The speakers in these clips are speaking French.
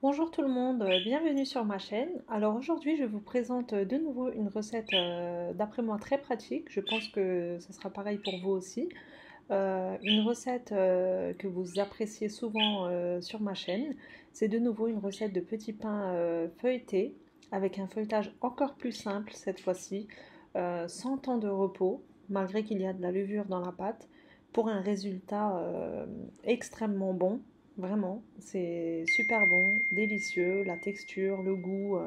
Bonjour tout le monde, bienvenue sur ma chaîne. Alors aujourd'hui je vous présente de nouveau une recette d'après moi très pratique. Je pense que ce sera pareil pour vous aussi. Une recette que vous appréciez souvent sur ma chaîne. C'est de nouveau une recette de petits pains feuilletés avec un feuilletage encore plus simple cette fois-ci, sans temps de repos, malgré qu'il y a de la levure dans la pâte, pour un résultat extrêmement bon. Vraiment, c'est super bon, délicieux, la texture, le goût,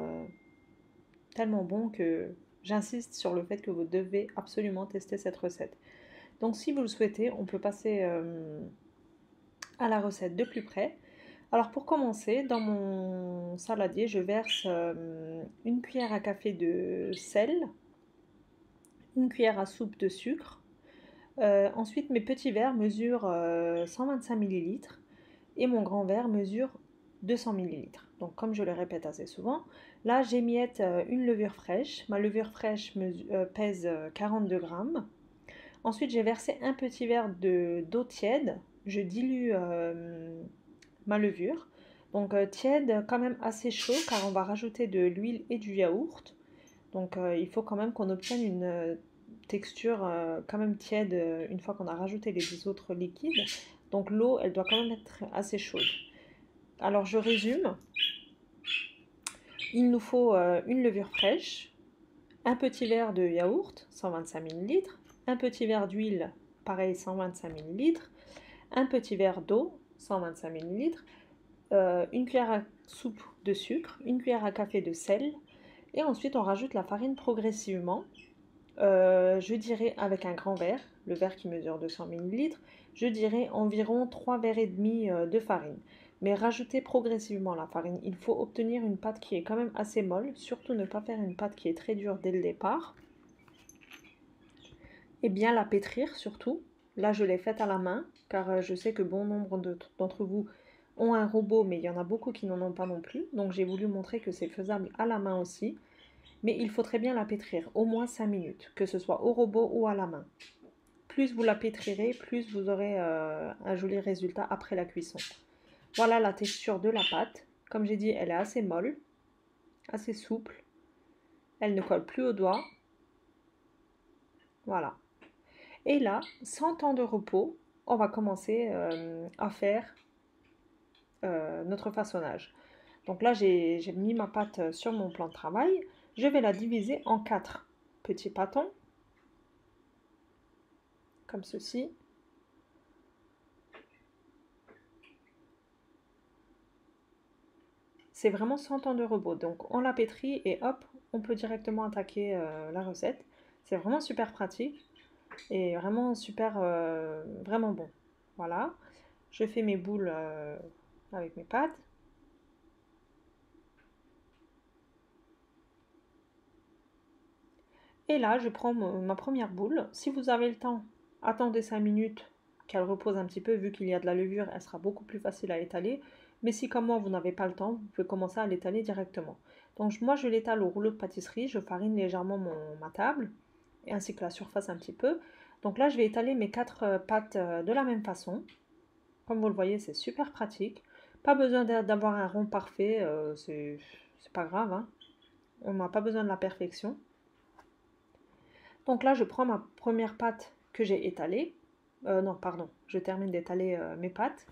tellement bon que j'insiste sur le fait que vous devez absolument tester cette recette. Donc si vous le souhaitez, on peut passer à la recette de plus près. Alors pour commencer, dans mon saladier, je verse une cuillère à café de sel, une cuillère à soupe de sucre. Ensuite, mes petits verres mesurent 125 millilitres et mon grand verre mesure 200 millilitres. Donc comme je le répète assez souvent, là j'émiette une levure fraîche. Ma levure fraîche pèse 42 grammes. Ensuite j'ai versé un petit verre d'eau tiède. Je dilue ma levure. Donc tiède, quand même assez chaud car on va rajouter de l'huile et du yaourt. Donc il faut quand même qu'on obtienne une texture quand même tiède une fois qu'on a rajouté les autres liquides. Donc l'eau, elle doit quand même être assez chaude. Alors je résume. Il nous faut une levure fraîche, un petit verre de yaourt, 125 millilitres, un petit verre d'huile, pareil 125 millilitres, un petit verre d'eau, 125 millilitres, une cuillère à soupe de sucre, une cuillère à café de sel, et ensuite on rajoute la farine progressivement. Je dirais avec un grand verre, le verre qui mesure 200 millilitres, je dirais environ 3 verres et demi de farine. Mais rajoutez progressivement la farine. Il faut obtenir une pâte qui est quand même assez molle, surtout ne pas faire une pâte qui est très dure dès le départ. Et bien la pétrir surtout. Là je l'ai faite à la main, car je sais que bon nombre d'entre vous ont un robot, mais il y en a beaucoup qui n'en ont pas non plus. Donc j'ai voulu montrer que c'est faisable à la main aussi. Mais il faut très bien la pétrir, au moins 5 minutes, que ce soit au robot ou à la main. Plus vous la pétrirez, plus vous aurez un joli résultat après la cuisson. Voilà la texture de la pâte. Comme j'ai dit, elle est assez molle, assez souple. Elle ne colle plus aux doigts. Voilà. Et là, sans temps de repos, on va commencer à faire notre façonnage. Donc là, j'ai mis ma pâte sur mon plan de travail. Je vais la diviser en 4 petits pâtons, comme ceci. C'est vraiment sans temps de repos. Donc on la pétrit et hop, on peut directement attaquer la recette. C'est vraiment super pratique et vraiment super, vraiment bon. Voilà, je fais mes boules avec mes pâtes. Et là, je prends ma première boule. Si vous avez le temps, attendez 5 minutes qu'elle repose un petit peu. Vu qu'il y a de la levure, elle sera beaucoup plus facile à étaler. Mais si comme moi, vous n'avez pas le temps, vous pouvez commencer à l'étaler directement. Donc moi, je l'étale au rouleau de pâtisserie. Je farine légèrement ma table, et ainsi que la surface un petit peu. Donc là, je vais étaler mes 4 pâtes de la même façon. Comme vous le voyez, c'est super pratique. Pas besoin d'avoir un rond parfait, c'est pas grave, hein. On n'a pas besoin de la perfection. Donc là, je prends ma première pâte que j'ai étalée. Non, pardon, je termine d'étaler mes pâtes.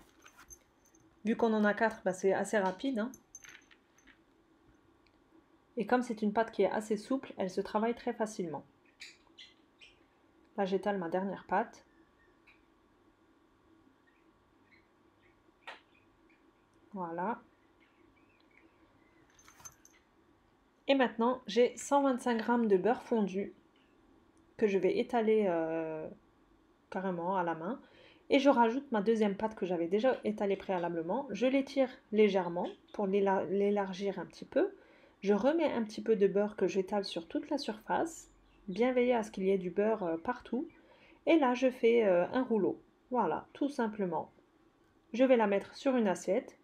Vu qu'on en a 4, bah, c'est assez rapide, hein. Et comme c'est une pâte qui est assez souple, elle se travaille très facilement. Là, j'étale ma dernière pâte. Voilà. Et maintenant, j'ai 125 g de beurre fondu que je vais étaler carrément à la main. Et je rajoute ma deuxième pâte que j'avais déjà étalée préalablement. Je l'étire légèrement pour l'élargir un petit peu. Je remets un petit peu de beurre que j'étale sur toute la surface. Bien veiller à ce qu'il y ait du beurre partout. Et là, je fais un rouleau. Voilà, tout simplement. Je vais la mettre sur une assiette.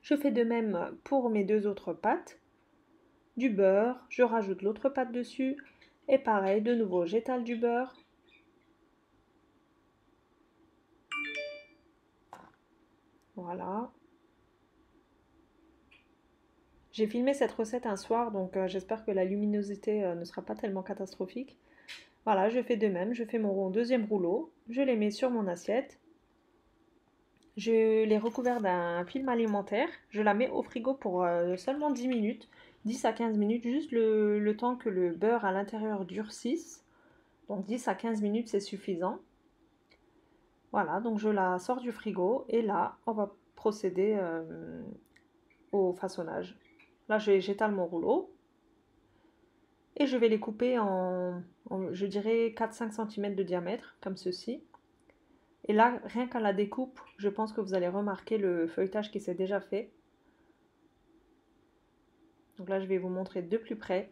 Je fais de même pour mes deux autres pâtes. Du beurre, je rajoute l'autre pâte dessus. Et pareil, de nouveau, j'étale du beurre. Voilà. J'ai filmé cette recette un soir, donc j'espère que la luminosité ne sera pas tellement catastrophique. Voilà, je fais de même, je fais mon deuxième rouleau, je les mets sur mon assiette, je les recouvre d'un film alimentaire, je la mets au frigo pour seulement 10 minutes, 10 à 15 minutes, juste le temps que le beurre à l'intérieur durcisse. Donc 10 à 15 minutes, c'est suffisant. Voilà, donc je la sors du frigo et là, on va procéder au façonnage. Là, j'étale mon rouleau et je vais les couper je dirais, 4-5 cm de diamètre, comme ceci. Et là, rien qu'à la découpe, je pense que vous allez remarquer le feuilletage qui s'est déjà fait. Donc là, je vais vous montrer de plus près.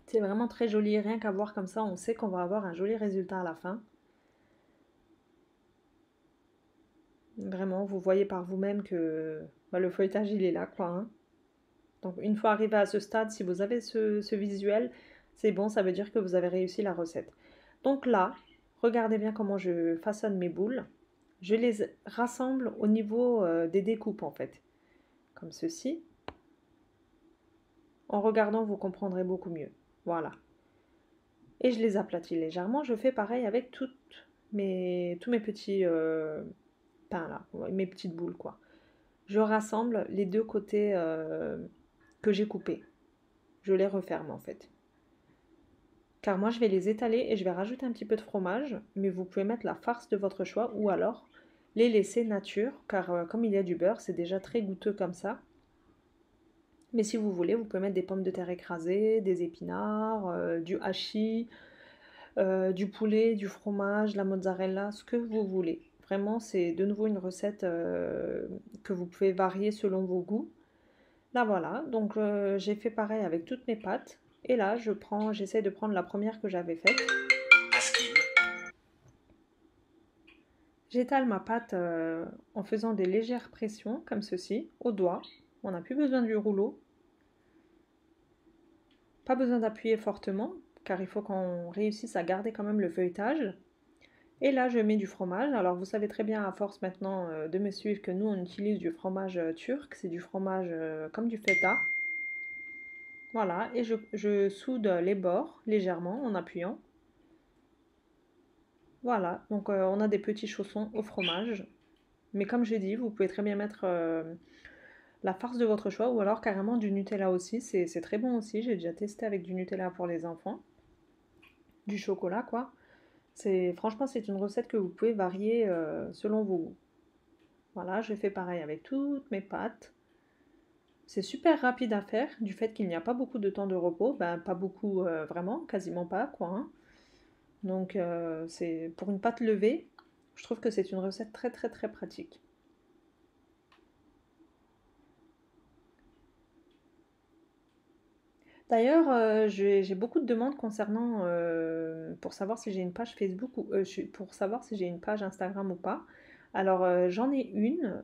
C'est vraiment très joli, rien qu'à voir comme ça, on sait qu'on va avoir un joli résultat à la fin. Vraiment, vous voyez par vous-même que bah, le feuilletage, il est là, quoi, hein. Donc une fois arrivé à ce stade, si vous avez ce visuel, c'est bon, ça veut dire que vous avez réussi la recette. Donc là, regardez bien comment je façonne mes boules. Je les rassemble au niveau des découpes en fait, comme ceci. En regardant, vous comprendrez beaucoup mieux. Voilà. Et je les aplatis légèrement. Je fais pareil avec tous mes petits pains là, mes petites boules quoi. Je rassemble les deux côtés que j'ai coupés. Je les referme en fait. Car moi je vais les étaler et je vais rajouter un petit peu de fromage, mais vous pouvez mettre la farce de votre choix ou alors les laisser nature, car comme il y a du beurre, c'est déjà très goûteux comme ça. Mais si vous voulez, vous pouvez mettre des pommes de terre écrasées, des épinards, du hachis, du poulet, du fromage, la mozzarella, ce que vous voulez. Vraiment, c'est de nouveau une recette que vous pouvez varier selon vos goûts. Là voilà, donc j'ai fait pareil avec toutes mes pâtes. Et là, j'essaie de prendre la première que j'avais faite. J'étale ma pâte en faisant des légères pressions, comme ceci, au doigt. On n'a plus besoin du rouleau. Pas besoin d'appuyer fortement, car il faut qu'on réussisse à garder quand même le feuilletage. Et là, je mets du fromage. Alors, vous savez très bien, à force maintenant de me suivre, que nous, on utilise du fromage turc. C'est du fromage comme du feta. Voilà, et je soude les bords légèrement en appuyant. Voilà, donc on a des petits chaussons au fromage. Mais comme j'ai dit, vous pouvez très bien mettre la farce de votre choix ou alors carrément du Nutella aussi. C'est très bon aussi. J'ai déjà testé avec du Nutella pour les enfants. Du chocolat, quoi. Franchement, c'est une recette que vous pouvez varier selon vos goûts. Voilà, je fais pareil avec toutes mes pâtes. C'est super rapide à faire, du fait qu'il n'y a pas beaucoup de temps de repos. Ben, pas beaucoup, vraiment, quasiment pas, quoi, hein. Donc, c'est pour une pâte levée, je trouve que c'est une recette très très très pratique. D'ailleurs, j'ai beaucoup de demandes concernant, pour savoir si j'ai une page Facebook ou pour savoir si j'ai une page Instagram ou pas. Alors, j'en ai une,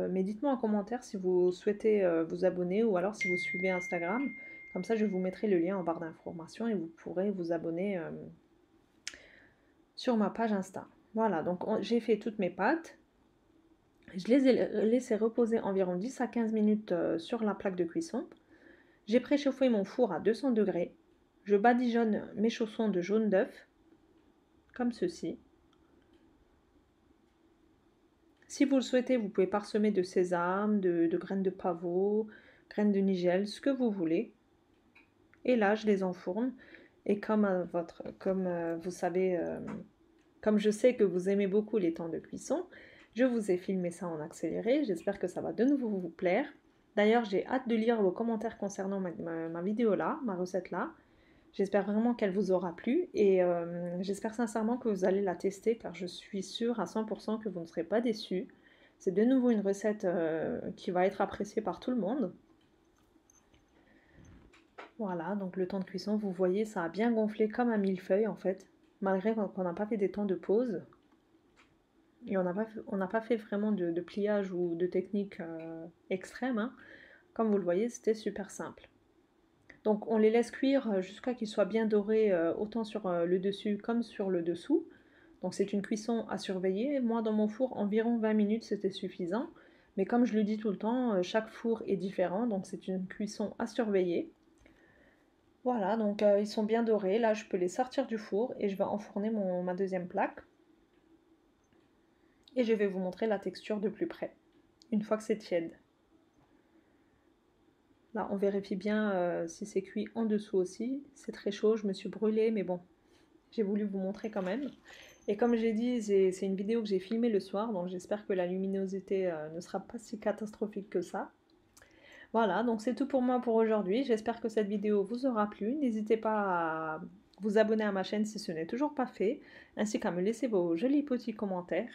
mais dites-moi en commentaire si vous souhaitez vous abonner ou alors si vous suivez Instagram. Comme ça, je vous mettrai le lien en barre d'informations et vous pourrez vous abonner sur ma page Insta. Voilà, donc j'ai fait toutes mes pâtes. Je les ai laissées reposer environ 10 à 15 minutes sur la plaque de cuisson. J'ai préchauffé mon four à 200 degrés. Je badigeonne mes chaussons de jaune d'œuf, comme ceci. Si vous le souhaitez, vous pouvez parsemer de sésame, de graines de pavot, graines de nigel, ce que vous voulez. Et là, je les enfourne. Et comme vous savez, comme je sais que vous aimez beaucoup les temps de cuisson, je vous ai filmé ça en accéléré. J'espère que ça va de nouveau vous plaire. D'ailleurs, j'ai hâte de lire vos commentaires concernant ma vidéo là, ma recette là. J'espère vraiment qu'elle vous aura plu et j'espère sincèrement que vous allez la tester car je suis sûre à 100% que vous ne serez pas déçus. C'est de nouveau une recette qui va être appréciée par tout le monde. Voilà, donc le temps de cuisson, vous voyez, ça a bien gonflé comme un millefeuille en fait, malgré qu'on n'a pas fait des temps de pause. Et on n'a pas fait vraiment de pliage ou de technique extrême, hein. Comme vous le voyez, c'était super simple. Donc on les laisse cuire jusqu'à qu'ils soient bien dorés autant sur le dessus comme sur le dessous. Donc c'est une cuisson à surveiller. Moi dans mon four, environ 20 minutes c'était suffisant. Mais comme je le dis tout le temps, chaque four est différent, donc c'est une cuisson à surveiller. Voilà, donc ils sont bien dorés. Là, je peux les sortir du four et je vais enfourner ma deuxième plaque. Et je vais vous montrer la texture de plus près, une fois que c'est tiède. Là, on vérifie bien si c'est cuit en dessous aussi. C'est très chaud, je me suis brûlée, mais bon, j'ai voulu vous montrer quand même. Et comme j'ai dit, c'est une vidéo que j'ai filmée le soir, donc j'espère que la luminosité ne sera pas si catastrophique que ça. Voilà, donc c'est tout pour moi pour aujourd'hui. J'espère que cette vidéo vous aura plu. N'hésitez pas à vous abonner à ma chaîne si ce n'est toujours pas fait, ainsi qu'à me laisser vos jolis petits commentaires.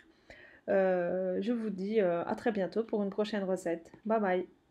Je vous dis à très bientôt pour une prochaine recette. Bye bye!